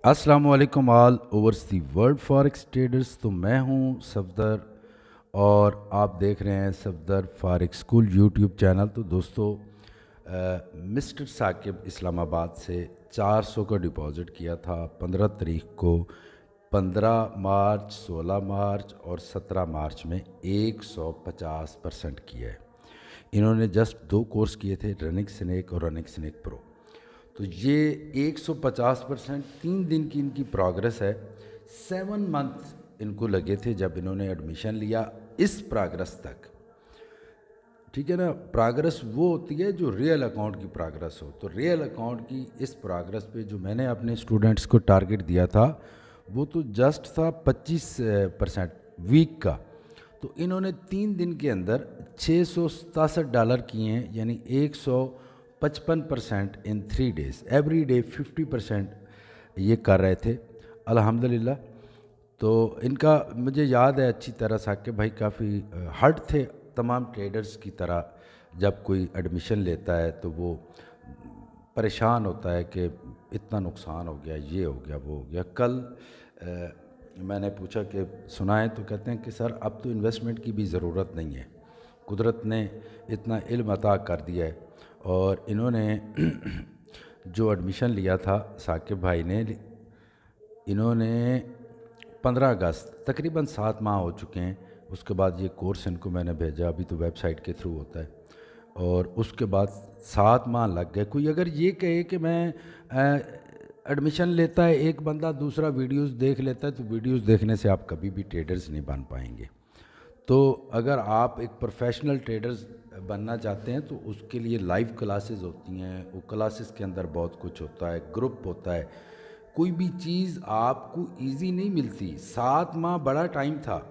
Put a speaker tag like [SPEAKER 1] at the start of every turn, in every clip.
[SPEAKER 1] अस्सलाम वालेकुम all overs the world forex traders. तो मैं हूं सफदर और आप देख रहे हैं Safdar forex school YouTube channel. तो दोस्तों, मिस्टर साकिब इस्लामाबाद से 400 का डिपॉज़िट किया था 15 तारीख को। 15 मार्च, 16 मार्च और 17 मार्च में 150% किया है। इन्होंने जस्ट 2 कोर्स किए थे, रनिंग स्नेक और रनिंग स्नेक प्रो। तो ये 150% 3 दिन की इनकी प्रोग्रेस है। 7 मंथ इनको लगे थे जब इन्होंने एडमिशन लिया इस प्रोग्रेस तक। ठीक है ना, प्रोग्रेस वो होती है जो रियल अकाउंट की प्रोग्रेस हो। तो रियल अकाउंट की इस प्रोग्रेस पे जो मैंने अपने स्टूडेंट्स को टारगेट दिया था वो तो जस्ट था 25% वीक का। तो इन्होंने 3 दिन के अंदर $667 किए हैं, यानी 155% इन 3 डेज़। एवरी डे 50% ये कर रहे थे अल्हम्दुलिल्लाह। तो इनका मुझे याद है अच्छी तरह, साकिब भाई काफ़ी हर्ट थे तमाम ट्रेडर्स की तरह। जब कोई एडमिशन लेता है तो वो परेशान होता है कि इतना नुकसान हो गया, ये हो गया, वो हो गया। कल मैंने पूछा कि सुनाएं, तो कहते हैं कि सर अब तो इन्वेस्टमेंट की भी ज़रूरत नहीं है, कुदरत ने इतना इल्म अता कर दिया है। और इन्होंने जो एडमिशन लिया था साकिब भाई ने, इन्होंने 15 अगस्त, तकरीबन 7 माह हो चुके हैं। उसके बाद ये कोर्स इनको मैंने भेजा, अभी तो वेबसाइट के थ्रू होता है। और उसके बाद 7 माह लग गए। कोई अगर ये कहे कि मैं एडमिशन लेता है एक बंदा, दूसरा वीडियोस देख लेता है, तो वीडियोस देखने से आप कभी भी ट्रेडर्स नहीं बन पाएंगे। तो अगर आप एक प्रोफेशनल ट्रेडर्स बनना चाहते हैं तो उसके लिए लाइव क्लासेस होती हैं। वो क्लासेस के अंदर बहुत कुछ होता है, ग्रुप होता है। कोई भी चीज़ आपको इजी नहीं मिलती। 7 माह बड़ा टाइम था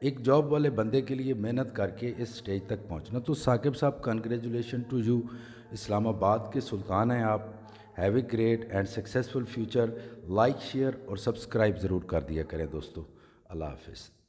[SPEAKER 1] एक जॉब वाले बंदे के लिए, मेहनत करके इस स्टेज तक पहुंचना। तो साकिब साहब, कंग्रेचुलेशन टू यू। इस्लामाबाद के सुल्तान हैं आप। Have a great and successful future. Like, share और सब्सक्राइब ज़रूर कर दिया करें दोस्तों। अल्लाह हाफिज़।